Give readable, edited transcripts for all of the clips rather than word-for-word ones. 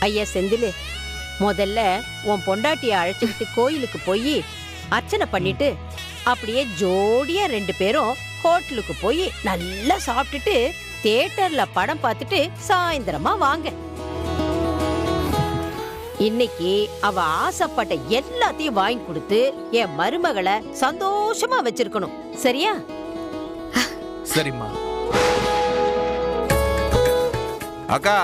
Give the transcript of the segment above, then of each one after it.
ஐயா செந்திலு, முதல்ல உன் பொண்டாட்டிய அழைச்சுக்கிட்டு கோயிலுக்கு போய் அர்ச்சனை பண்ணிட்டு அப்படியே ஜோடியா 2 பேரும் ஹோட்டலுக்கு போய் நல்லா சாப்பிட்டுட்டு தியேட்டர்ல படம் பார்த்துட்டு சாயந்தரமா வாங்க. இன்னைக்கு அவ ஆசைப்பட்ட எல்லாத்தையும் வாங்கி கொடுத்து என் மருமகளை சந்தோஷமா வச்சிருக்கணும். சரியா? சரிம்மா. அக்கா,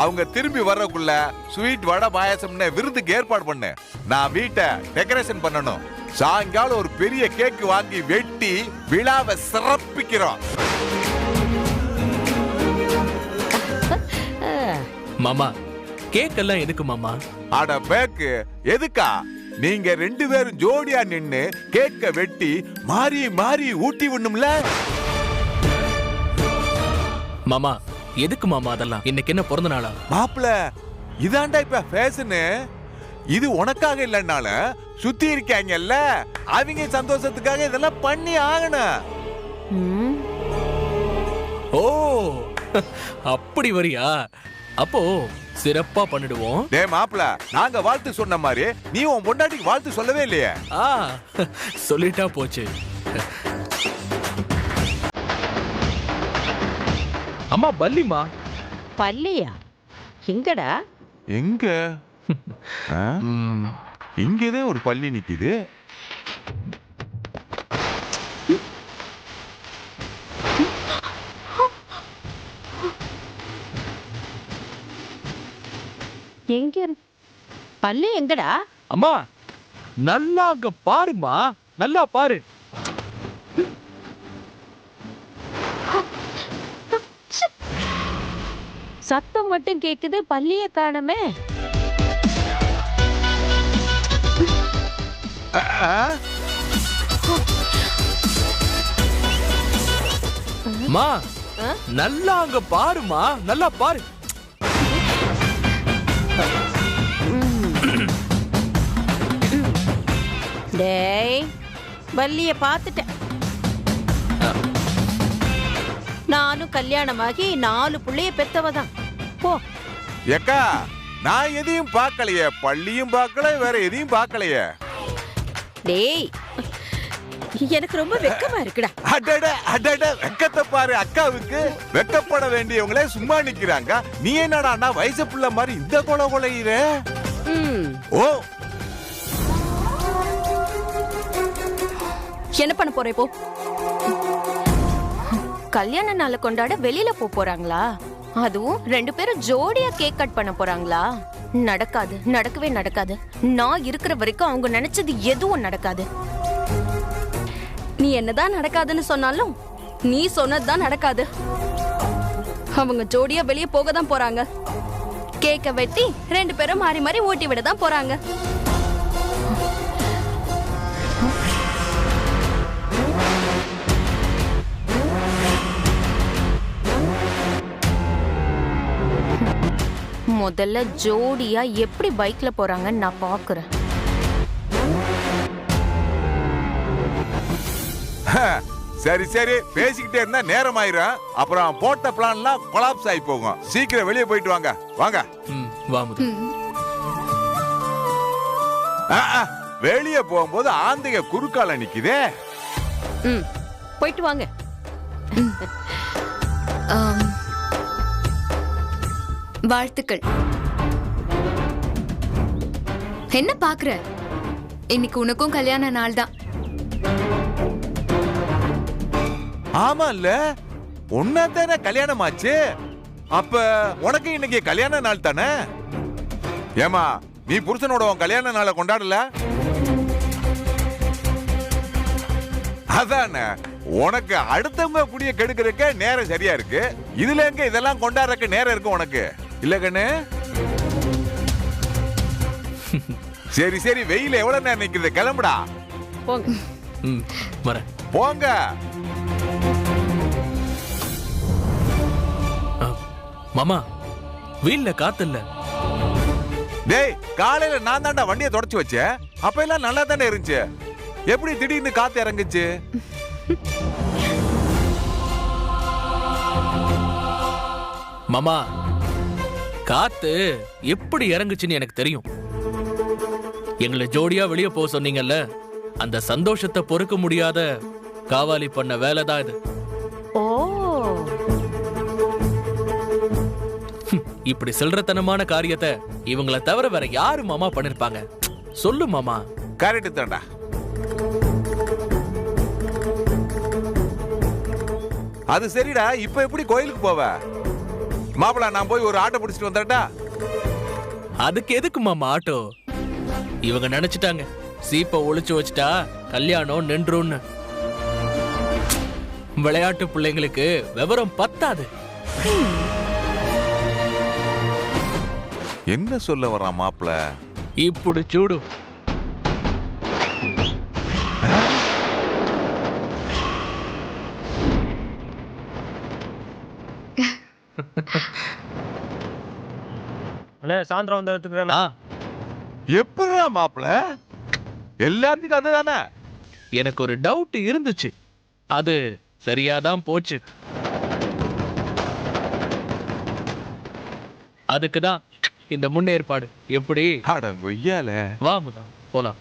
அவங்க திரும்பி வர்றதுக்குள்ள ஸ்வீட் வடை பாயாசம்னு விருந்துக்கு ஏற்பாடு பண்ணு. நான் வீட்டை டெக்கரேஷன் பண்ணணும். சாயங்காலம் ஒரு பெரிய கேக் வாங்கி வெட்டி விழாவை சிறப்பிக்கிறோம். மாமா, கேக் எல்லாம் எதுக்கு மாமா? அட பேக்கு எதுக்கா? நீங்க 2 பேரும் ஜோடியா நின்னு கேக்க வெட்டி மாறி மாறி ஊட்டி விடணும்ல. மாமா, எதுக்கு மாமா அதெல்லாம்? இன்னைக்கு என்ன பிறந்த நாளா? மாப்பிள, இதாண்டா இப்ப ஃபேஷனு. இது உனக்காக இல்லைன்னால சுத்தி இருக்காங்கல்ல, அவங்க சந்தோஷத்துக்காக இதெல்லாம் பண்ணி ஆகணும். ஓ, அப்படி வரியா? அப்போ சிறப்பா பண்ணிடுவோம். டே மாப்பிள, நாங்க வாழ்த்து சொன்ன மாதிரி நீ உன் பொண்டாட்டிக்கு வாழ்த்து சொல்லவே இல்லையே. சொல்லிட்டா போச்சு. அம்மா, பல்லிமா. பல்லியா? எங்கடா? எங்க? இங்கதான் ஒரு பள்ளி நிக்குது. எங்க பல்லி? எங்கடா? அம்மா, நல்லா அங்க பாருமா, நல்லா பாரு. சத்தம் மட்டும் கேக்குது, பல்லிய காணமே. மா, நல்லா அங்க பாருமா, நல்லா பாரு. டேய், பல்லிய பாத்துட்டேன். நானும் கல்யாணமாகி 4 புள்ளைய பெத்தவதான். போ. ஏக்கா, நான் எதையும் பார்க்கலையே, பள்ளியும் பார்க்கல, வேற எதையும் பார்க்கலையே. டேய், எனக்கு ரொம்ப வெக்கமா இருக்குடா. அடட அடட, வெக்கத்தை பாரு அக்காவுக்கு. வெக்கப்பட வேண்டியவங்களே சும்மா நிக்கிறாங்க. நீ என்னடா வயசு புள்ள மாதிரி இந்த கொலை கொலையிற? ஓ, என்ன பண்ண போற இப்போ? கல்யாண நாளை கொண்டாட வெளியில போறாங்களா? அதுவும் 2 பேரும் ஜோடியா கேக் கட் பண்ண போறாங்களா? நடக்காது, நடக்கவே நடக்காது. நான் இருக்கிற வரைக்கும் அவங்க நினைச்சது எதுவும் நடக்காது. நீ என்னதான் நடக்காதுன்னு சொன்னாலும் நீ சொன்னதுதான் நடக்காது. அவங்க ஜோடியா வெளியே போக தான் போறாங்க. கேக்க வெட்டி 2 பேரும் மாறி மாறி ஊட்டி விட தான் போறாங்க. முதல்ல ஜோடியா எப்படி பைக்ல போறாங்கன்னு நான் பாக்குறேன். சரி சரி, பேசிக்கிட்டே இருந்தா நேரம் ஆயிரும். அப்புறம் போட்ட பிளான்லாம் கொலாப்ஸ் ஆகி போகும். சீக்கிரம் வெளியே போயிட்டு வாங்க. வாங்க. வெளியே போகும்போது ஆந்தைய குறுக்கால நிக்குதே. போயிட்டு வாங்க. வாழ்த்துக்கள். என்ன பாக்குற? இன்னைக்கு உனக்கும் கல்யாண நாள் தான். ஆமா இல்ல, உன்னதானே கல்யாணம் ஆச்சு. அப்ப உனக்கு இன்னைக்கு கல்யாண நாள் தானே? ஏமா, நீ புருஷனோட உன் கல்யாண நாளை கொண்டாடல? அதானே, உனக்கு அடுத்தவங்க குடிய கெடுக்கிறதுக்கு நேரம் சரியா இருக்கு. இதுல எங்க இதெல்லாம் கொண்டாடுறதுக்கு நேரம் இருக்கு உனக்கு? இல்ல கண்ணு? சரி சரி, வெயில எவ்வளவு நேரம் நிக்குது? கிளம்புடா. போங்க. போங்க. மாமா, வீல்ல காத்து இல்ல. டேய், காலையில நான் தாண்டா வண்டியை தொடச்சு வச்சேன். அப்ப எல்லாம் நல்லா தானே இருந்துச்சு. எப்படி திடீர்னு காத்து இறங்குச்சு? மாமா, காத்து எப்படி இறங்குச்சுன்னு எனக்கு தெரியும். எங்களை ஜோடியா வெளியே போக சொன்னீங்கல்ல, அந்த சந்தோஷத்தை பொறுக்க முடியாத காவாலி பண்ண வேலைதான் இது. ஓ, இப்படி சில்லறத்தனமான காரியத்தை இவங்கள தவிர வேற யாரு மாமா பண்ணிருப்பாங்க? சொல்லு மாமா. கரெக்ட் தான்டா. அது சரிடா, இப்ப எப்படி கோயிலுக்கு போவ? மாப்பிள, நான் போய் ஒரு ஆட்டோ பிடிச்சிட்டு வந்துட்டா. அதுக்கு எதுக்கு மாமா ஆட்டோ? இவங்க நினைச்சிட்டாங்க சீப்பை ஒளிச்சு வச்சுட்டா கல்யாணம் நின்றுன்னு. விளையாட்டு பிள்ளைங்களுக்கு விவரம் பத்தாது. என்ன சொல்ல வரான் மாப்பிள? இப்படி சூடு. சாயந்தரம் வந்து எடுத்துக்கிறேன். எப்படா மாப்பிள? எல்லாத்துக்கும் அதுதானே. எனக்கு ஒரு டவுட் இருந்துச்சு, அது சரியாதான் போச்சு. அதுக்குதான் இந்த முன்னேற்பாடு. எப்படி? அடங்கொய்யால. வா முதா போலாம்.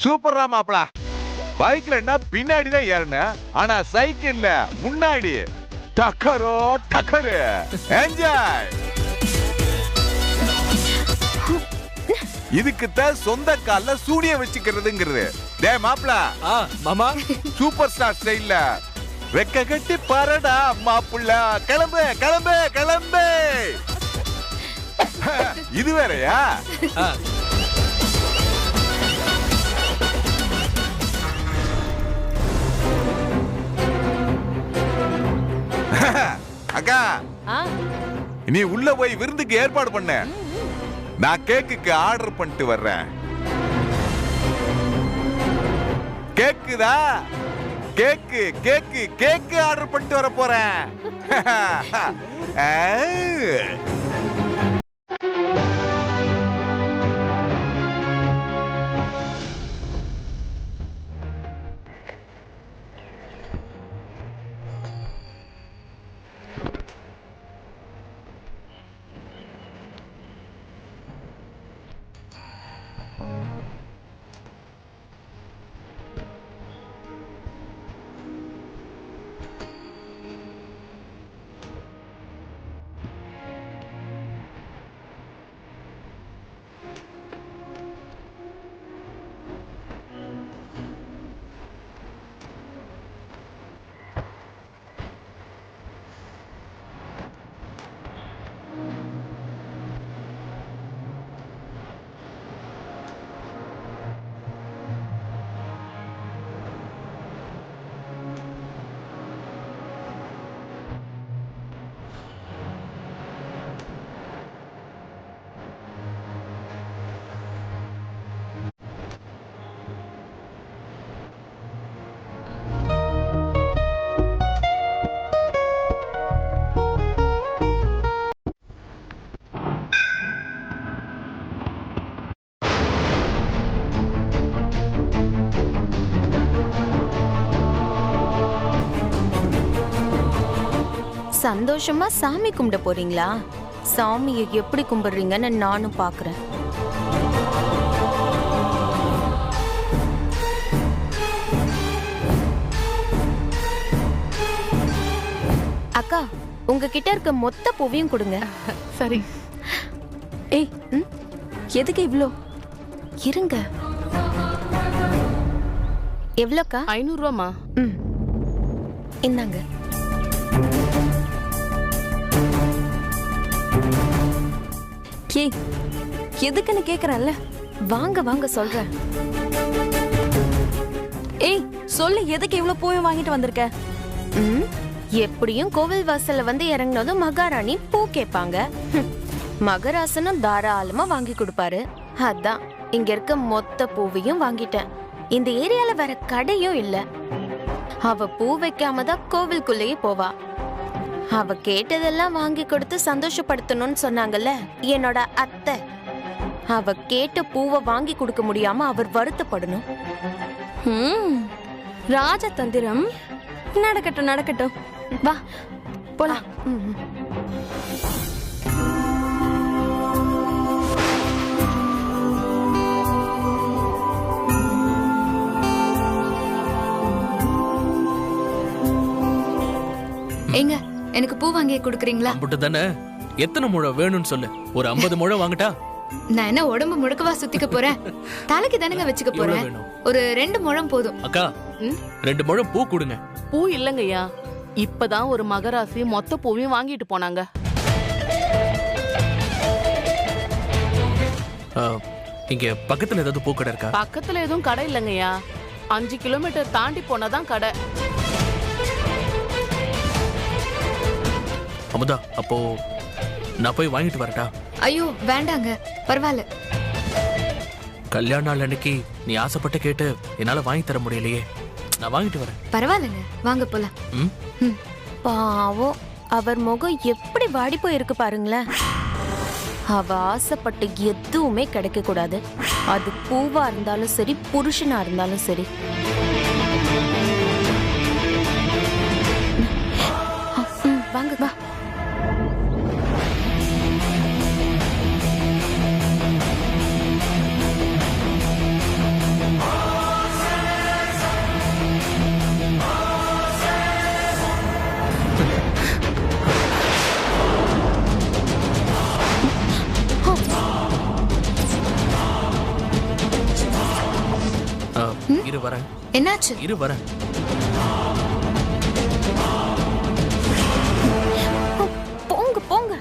சூப்பர்ரா மாப்பிள. பைக்ல என்ன பின்னாடிதான் ஏறினேன், ஆனா சைக்கிள்ல முன்னாடி. டக்கரோ டக்கரு. என்ஜாய். இதுக்குத்தான் சொந்த கால்ல சூனிய வச்சுக்கிறதுங்கிறது. டே மாப்பிள, மாமா சூப்பர் ஸ்டார் ஸ்டைல்ல வெக்க கட்டி பாரடா மாப்புள்ள. கிளம்பு கிளம்பு கிளம்பு. இது வேறயா? அக்கா, நீ உள்ள போய் விருந்துக்கு ஏற்பாடு பண்ண. நான் கேக்குக்கு ஆர்டர் பண்ணிட்டு வர்றேன். கேக்குதா? கேக்கு கேக்கு கேக்கு ஆர்டர் பண்ணிட்டு வர போறேன். சந்தோஷமா சாமி கும்பிட போறீங்களா? சாமியை எப்படி கும்பிடுறீங்கன்னு நானும் பாக்குறேன். அக்கா, உங்ககிட்ட இருக்க மொத்த பூவையும் கொடுங்க. சரி. ஏய், எதுக்கு இவ்ளோ? இருங்க. எவ்வளோக்கா? 500 ரூபாமா? ம், இந்தாங்க. ஏய், எதுக்குன்னு கேக்குறேன்ல. வாங்க வாங்க சொல்றேன். ஏய், சொல்லு, எதுக்கு இவ்ளோ பூவை வாங்கிட்டு வந்திருக்க? ம், எப்படியும் கோவில் வாசல்ல வந்து இறங்கினதும் மகாராணி பூ கேட்பாங்க. மகராசனும் தாராளமா வாங்கி கொடுப்பாரு. அதான் இங்க இருக்க மொத்த பூவையும் வாங்கிட்டேன். இந்த ஏரியால வேற கடையும் இல்ல. அவ பூ வைக்காம தான் கோவிலுக்குள்ளேயே போவா. அவ கேட்டதெல்லாம் வாங்கி கொடுத்து சந்தோஷப்படுத்தணும்னு சொன்னாங்கல்ல என்னோட அத்தை. அவ கேட்ட பூவை வாங்கி கொடுக்க முடியாம அவர் வருத்தப்படணும். ராஜதந்திரம் நடக்கட்டும் நடக்கட்டும். வா போலாம். ஏங்க, எனக்கு பூ வாங்கி கொடுக்குறீங்களா? அம்புட்டு தானே. எத்தனை முழம் வேணும்னு சொல்லு. ஒரு 50 முழம் வாங்கட்டா? நான் என்ன உடம்பு முழுக்கவா சுத்திக்க போறேன்? தலைக்கு தானங்க வச்சுக்க எவ்வளவு போறேன். வேணும்? ஒரு 2 முழம் போதும். அக்கா, 2 முழம் பூ கொடுங்க. பூ இல்லங்கய்யா, இப்பதான் ஒரு மகராசி மொத்த பூவையும் வாங்கிட்டு போனாங்க. இங்க பக்கத்துல ஏதாவது பூ கடை இருக்கா? பக்கத்துல எதுவும் கடை இல்லங்கய்யா. 5 கிலோமீட்டர் தாண்டி போனாதான் கடை. அமுதா, அப்போ நான் போய் வாங்கிட்டு வரட்டா? ஐயோ வேண்டாங்க, பரவாயில்ல. கல்யாண நாள் அன்னைக்கு நீ ஆசைப்பட்டு கேட்டு என்னால வாங்கி தர முடியலையே. நான் வாங்கிட்டு வரேன். பரவாயில்லங்க, வாங்க போலாம். ம்? பாவம், அவர் முகம் எப்படி வாடி போயிருக்கு பாருங்களேன். அவ ஆசைப்பட்டு எதுவுமே கிடைக்க கூடாது. அது பூவா இருந்தாலும் சரி, புருஷனா இருந்தாலும் சரி. வாங்க வா. இரு வரேன். என்னாச்சு? இரு வரேன். போங்க போங்க.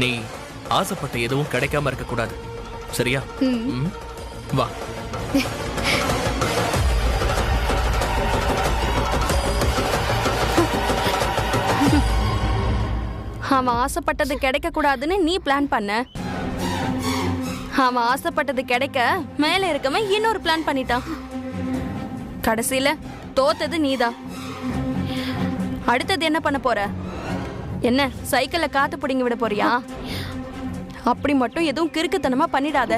நீ ஆசைப்பட்ட எதுவும் கிடைக்காம இருக்க கூடாது, சரியா? ம்? வா. அவன் ஆசைப்பட்டது கிடைக்க கூடாதுன்னு நீ பிளான் பண்ண. அவன் ஆசைப்பட்டது கிடைக்க மேல இருக்கவன் இன்னொரு பிளான் பண்ணிட்டான். கடைசியில தோத்தது நீதான். அடுத்தது என்ன பண்ண போற? என்ன சைக்கிள்ல காத்து பிடிங்கி விட போறியா? அப்படி மட்டும் எதுவும் கிறுக்குத்தனமா பண்ணிடாத.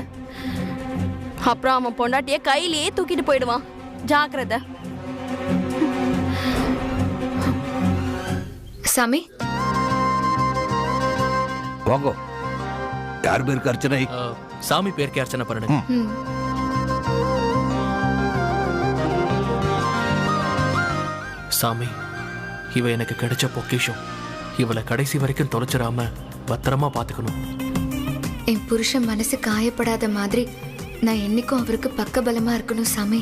அப்புறம் அவன் பொண்டாட்டிய கையிலேயே தூக்கிட்டு போயிடுவான். ஜாக்கிரதை. சாமி, வாங்க. யார் பேருக்கு அர்ச்சனை? சாமி பேருக்கு அர்ச்சனை பண்ணு. ம். சாமி, இவ எனக்கு கிடைச்ச பொக்கிஷம். இவளை கடைசி வரைக்கும் தொலைச்சிடாம பத்திரமா பாத்துக்கணும். என் புருஷன் மனசு காயப்படாத மாதிரி நான் என்னைக்கும் அவருக்கு பக்கபலமா இருக்கணும் சாமி.